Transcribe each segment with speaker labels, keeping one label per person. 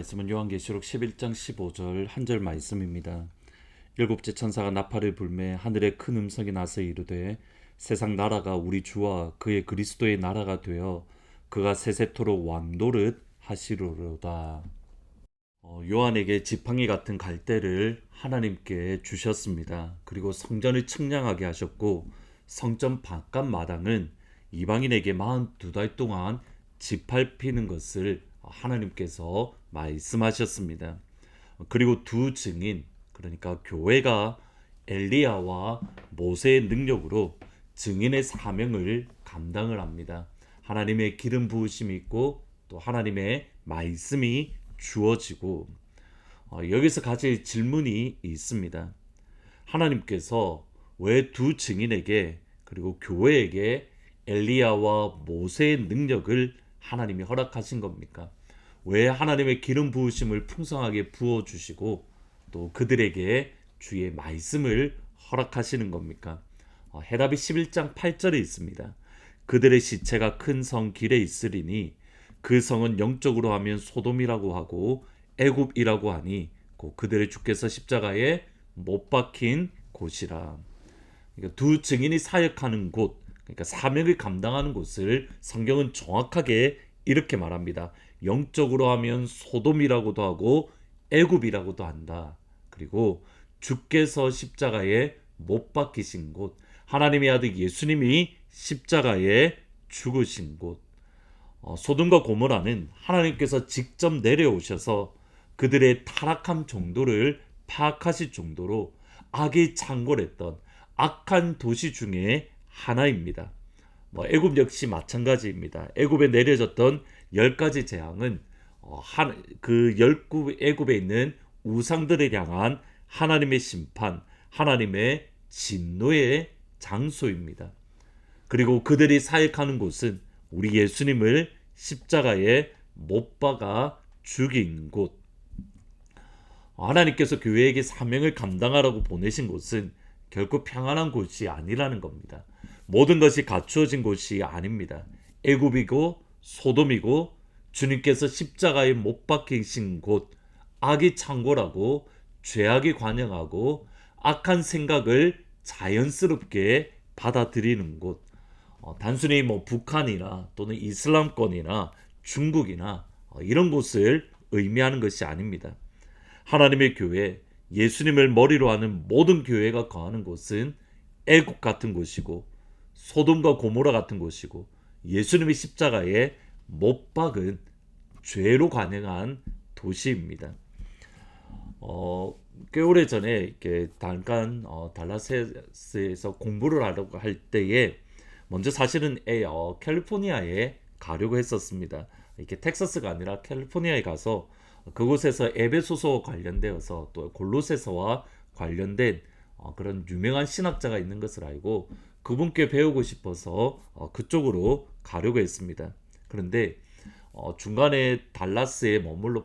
Speaker 1: 말씀은 요한계시록 11장 15절 한 절 말씀입니다. 일곱째 천사가 나팔을 불매 하늘에 큰 음성이 나서 이르되 세상 나라가 우리 주와 그의 그리스도의 나라가 되어 그가 세세토록 왕노릇 하시리로다. 요한에게 지팡이 같은 갈대를 하나님께 주셨습니다. 그리고 성전을 측량하게 하셨고 성전 바깥 마당은 이방인에게 42달 동안 짓밟히는 것을 하나님께서 말씀하셨습니다. 그리고 두 증인, 그러니까 교회가 엘리야와 모세의 능력으로 증인의 사명을 감당을 합니다. 하나님의 기름 부으심이 있고 또 하나님의 말씀이 주어지고, 여기서 가질 질문이 있습니다. 하나님께서 왜 두 증인에게 그리고 교회에게 엘리야와 모세의 능력을 하나님이 허락하신 겁니까? 왜 하나님의 기름 부으심을 풍성하게 부어주시고 또 그들에게 주의 말씀을 허락하시는 겁니까? 해답이 11장 8절에 있습니다. 그들의 시체가 큰 성 길에 있으리니 그 성은 영적으로 하면 소돔이라고 하고 애굽이라고 하니 곧 그들의 주께서 십자가에 못 박힌 곳이라. 그러니까 두 증인이 사역하는 곳, 그러니까 사명을 감당하는 곳을 성경은 정확하게 이렇게 말합니다. 영적으로 하면 소돔이라고도 하고 애굽이라고도 한다. 그리고 주께서 십자가에 못 박히신 곳, 하나님의 아들 예수님이 십자가에 죽으신 곳, 소돔과 고모라는 하나님께서 직접 내려오셔서 그들의 타락함 정도를 파악하실 정도로 악이 창궐했던 악한 도시 중에 하나입니다. 애굽 역시 마찬가지입니다. 애굽에 내려졌던 10가지 재앙은 애굽에 있는 우상들을 향한 하나님의 심판, 하나님의 진노의 장소입니다. 그리고 그들이 사역하는 곳은 우리 예수님을 십자가에 못 박아 죽인 곳. 하나님께서 교회에게 사명을 감당하라고 보내신 곳은 결코 평안한 곳이 아니라는 겁니다. 모든 것이 갖추어진 곳이 아닙니다. 애굽이고 소돔이고 주님께서 십자가에 못 박히신 곳, 악이 창궐하고 죄악이 관영하고 악한 생각을 자연스럽게 받아들이는 곳. 단순히 북한이나 또는 이슬람권이나 중국이나 이런 곳을 의미하는 것이 아닙니다. 하나님의 교회, 예수님을 머리로 하는 모든 교회가 거하는 곳은 애국 같은 곳이고 소돔과 고모라 같은 곳이고 예수님의 십자가에 못 박은 죄로 관영한 도시입니다. 꽤 오래 전에 이렇게 잠깐 달라스에서 공부를 하려고 할 때에 먼저 사실은 캘리포니아에 가려고 했었습니다. 이렇게 텍사스가 아니라 캘리포니아에 가서 그곳에서 에베소서와 관련되어서 또 골로새서와 관련된 그런 유명한 신학자가 있는 것을 알고 그분께 배우고 싶어서 그쪽으로 가려고 했습니다. 그런데 중간에 달라스에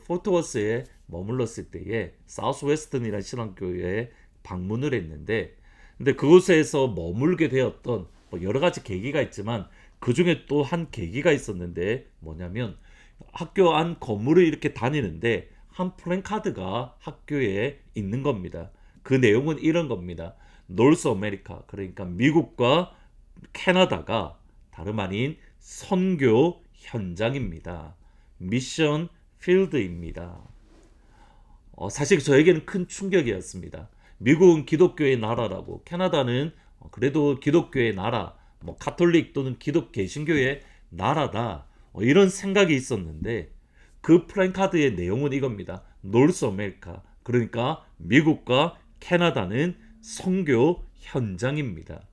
Speaker 1: 포트워스에 머물렀을 때에 사우스웨스턴이라는 신학교에 방문을 했는데, 근데 그곳에서 머물게 되었던 여러 가지 계기가 있지만 그 중에 또 한 계기가 있었는데 뭐냐면 학교 안 건물을 이렇게 다니는데 한 플랜카드가 학교에 있는 겁니다. 그 내용은 이런 겁니다. 노스 아메리카, 그러니까 미국과 캐나다가 다름 아닌 선교 현장입니다. 미션 필드입니다. 사실 저에게는 큰 충격이었습니다. 미국은 기독교의 나라라고, 캐나다는 그래도 기독교의 나라, 카톨릭 또는 기독 개신교의 나라다, 이런 생각이 있었는데 그 플랜카드의 내용은 이겁니다. 노스 아메리카, 그러니까 미국과 캐나다는 선교 현장입니다.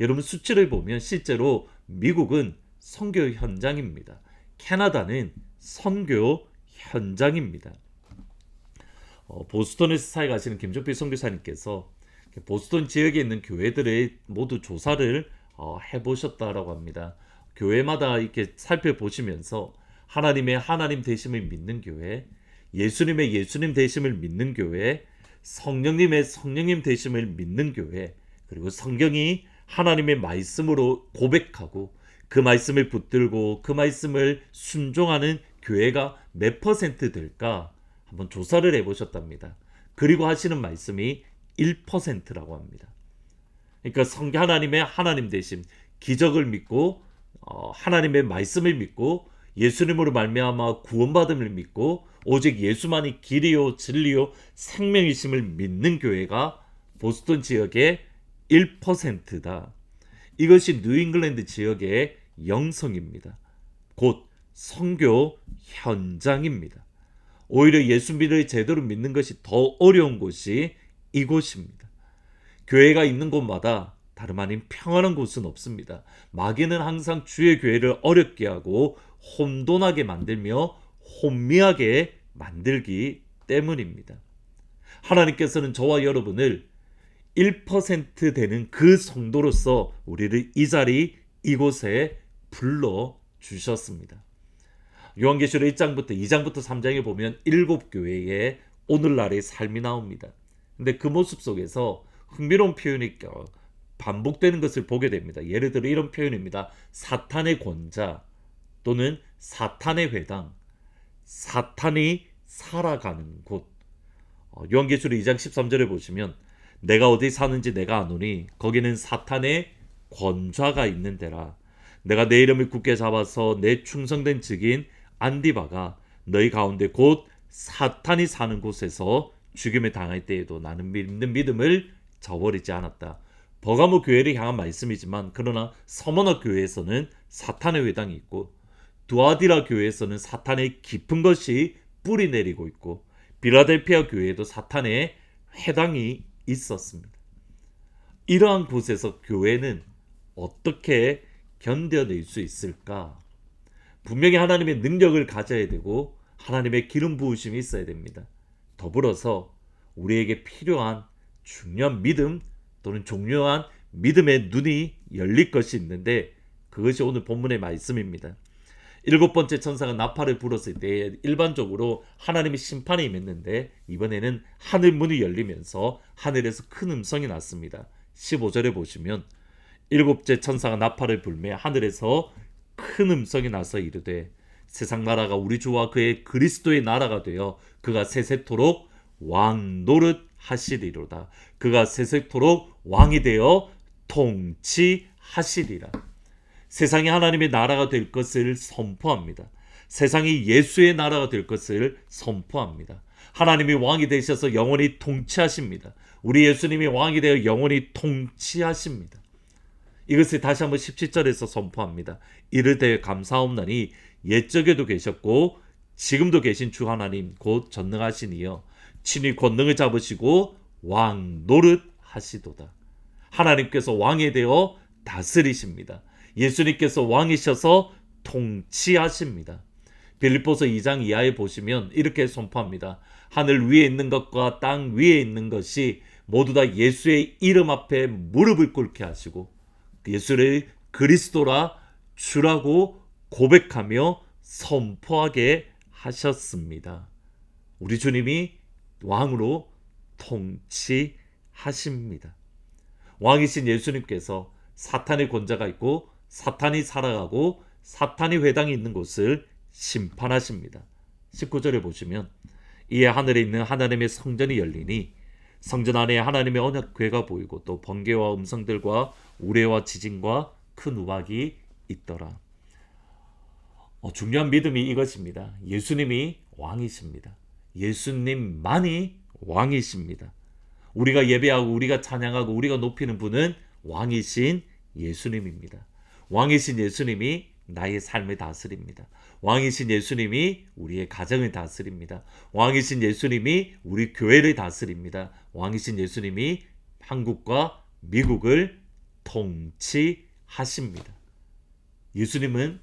Speaker 1: 여러분 수치를 보면 실제로 미국은 선교 현장입니다. 캐나다는 선교 현장입니다. 보스턴에서 사회 가시는 김종필 선교사님께서 보스턴 지역에 있는 교회들의 모두 조사를 해보셨다라고 합니다. 교회마다 이렇게 살펴보시면서 하나님의 하나님 되심을 믿는 교회, 예수님의 예수님 되심을 믿는 교회, 성령님의 성령님 되심을 믿는 교회, 그리고 성경이 하나님의 말씀으로 고백하고 그 말씀을 붙들고 그 말씀을 순종하는 교회가 몇 퍼센트 될까? 한번 조사를 해보셨답니다. 그리고 하시는 말씀이 1%라고 합니다. 그러니까 하나님의 하나님 되심, 기적을 믿고 하나님의 말씀을 믿고 예수님으로 말미암아 구원받음을 믿고 오직 예수만이 길이요 진리요 생명이심을 믿는 교회가 보스턴 지역의 1%다. 이것이 뉴잉글랜드 지역의 영성입니다. 곧 선교 현장입니다. 오히려 예수를 제대로 믿는 것이 더 어려운 곳이 이곳입니다. 교회가 있는 곳마다 다름 아닌 평안한 곳은 없습니다. 마귀는 항상 주의 교회를 어렵게 하고 혼돈하게 만들며 혼미하게 만들기 때문입니다. 하나님께서는 저와 여러분을 1% 되는 그 성도로서 우리를 이 자리 이곳에 불러주셨습니다. 요한계시록 1장부터 2장부터 3장에 보면 7교회의 오늘날의 삶이 나옵니다. 근데 그 모습 속에서 흥미로운 표현이 반복되는 것을 보게 됩니다. 예를 들어 이런 표현입니다. 사탄의 권자 또는 사탄의 회당, 사탄이 살아가는 곳. 요한계시록 2장 13절에 보시면 내가 어디 사는지 내가 아노니 거기는 사탄의 권좌가 있는 데라. 내가 내 이름을 굳게 잡아서 내 충성된 즉인 안디바가 너희 가운데 곧 사탄이 사는 곳에서 죽임을 당할 때에도 나는 믿는 믿음을 저버리지 않았다. 버가모 교회를 향한 말씀이지만 그러나 서머너 교회에서는 사탄의 회당이 있고 두아디라 교회에서는 사탄의 깊은 것이 뿌리 내리고 있고 빌라델피아 교회에도 사탄의 회당이 있었습니다. 이러한 곳에서 교회는 어떻게 견뎌낼 수 있을까? 분명히 하나님의 능력을 가져야 되고 하나님의 기름 부으심이 있어야 됩니다. 더불어서 우리에게 필요한 중요한 믿음 또는 중요한 믿음의 눈이 열릴 것이 있는데 그것이 오늘 본문의 말씀입니다. 7번째 천사가 나팔을 불었을 때 일반적으로 하나님의 심판이 임했는데 이번에는 하늘 문이 열리면서 하늘에서 큰 음성이 났습니다. 15절에 보시면 7째 천사가 나팔을 불매 하늘에서 큰 음성이 나서 이르되 세상 나라가 우리 주와 그의 그리스도의 나라가 되어 그가 세세토록 왕 노릇 하시리로다. 그가 세세토록 왕이 되어 통치하시리라. 세상이 하나님의 나라가 될 것을 선포합니다. 세상이 예수의 나라가 될 것을 선포합니다. 하나님이 왕이 되셔서 영원히 통치하십니다. 우리 예수님이 왕이 되어 영원히 통치하십니다. 이것을 다시 한번 17절에서 선포합니다. 이르되 감사옵나니 옛적에도 계셨고 지금도 계신 주 하나님 곧 전능하신 이여 친히 권능을 잡으시고 왕 노릇 하시도다. 하나님께서 왕이 되어 다스리십니다. 예수님께서 왕이셔서 통치하십니다. 빌립보서 2장 이하에 보시면 이렇게 선포합니다. 하늘 위에 있는 것과 땅 위에 있는 것이 모두 다 예수의 이름 앞에 무릎을 꿇게 하시고 예수를 그리스도라 주라고 고백하며 선포하게 하셨습니다. 우리 주님이 왕으로 통치하십니다. 왕이신 예수님께서 사탄의 권자가 있고 사탄이 살아가고 사탄의 회당이 있는 곳을 심판하십니다. 19절에 보시면 이에 하늘에 있는 하나님의 성전이 열리니 성전 안에 하나님의 언약궤가 보이고 또 번개와 음성들과 우레와 지진과 큰 우박이 있더라. 중요한 믿음이 이것입니다. 예수님이 왕이십니다. 예수님만이 왕이십니다. 우리가 예배하고 우리가 찬양하고 우리가 높이는 분은 왕이신 예수님입니다. 왕이신 예수님이 나의 삶을 다스립니다. 왕이신 예수님이 우리의 가정을 다스립니다. 왕이신 예수님이 우리 교회를 다스립니다. 왕이신 예수님이 한국과 미국을 통치하십니다. 예수님은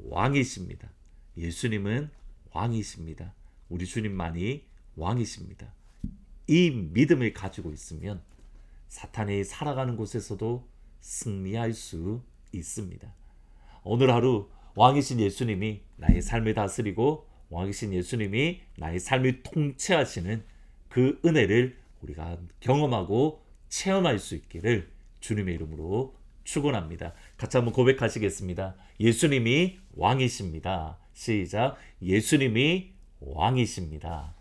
Speaker 1: 왕이십니다. 예수님은 왕이십니다. 우리 주님만이 왕이십니다. 이 믿음을 가지고 있으면 사탄이 살아가는 곳에서도 승리할 수 있습니다. 오늘 하루 왕이신 예수님이 나의 삶을 다스리고 왕이신 예수님이 나의 삶을 통치하시는 그 은혜를 우리가 경험하고 체험할 수 있기를 주님의 이름으로 축원합니다. 같이 한번 고백하시겠습니다. 예수님이 왕이십니다. 시작. 예수님이 왕이십니다.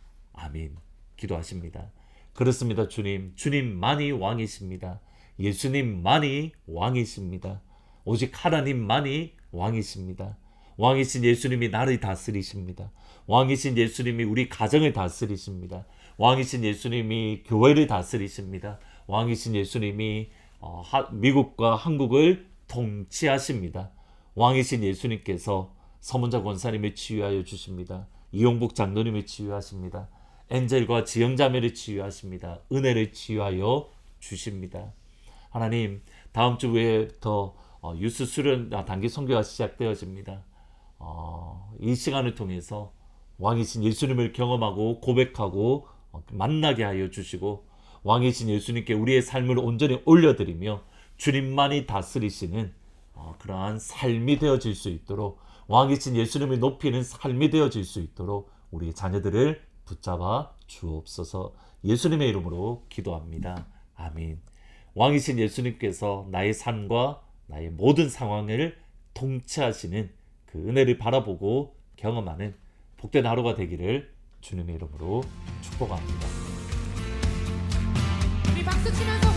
Speaker 1: 아멘. 기도하십니다. 그렇습니다. 주님. 주님만이 왕이십니다. 예수님만이 왕이십니다. 오직 하나님만이 왕이십니다. 왕이신 예수님이 나를 다스리십니다. 왕이신 예수님이 우리 가정을 다스리십니다. 왕이신 예수님이 교회를 다스리십니다. 왕이신 예수님이 미국과 한국을 통치하십니다. 왕이신 예수님께서 서문자 권사님을 치유하여 주십니다. 이용복 장로님을 치유하십니다. 엔젤과 지영자매를 치유하십니다. 은혜를 치유하여 주십니다. 하나님, 다음 주부터 유스 수련 단기 선교가 시작되어집니다. 이 시간을 통해서 왕이신 예수님을 경험하고 고백하고 만나게 하여 주시고, 왕이신 예수님께 우리의 삶을 온전히 올려드리며 주님만이 다스리시는 그러한 삶이 되어질 수 있도록, 왕이신 예수님을 높이는 삶이 되어질 수 있도록 우리 자녀들을 붙잡아 주옵소서. 예수님의 이름으로 기도합니다. 아멘. 왕이신 예수님께서 나의 삶과 나의 모든 상황을 통치하시는 그 은혜를 바라보고 경험하는 복된 하루가 되기를 주님의 이름으로 축복합니다.
Speaker 2: 우리 박수 치면서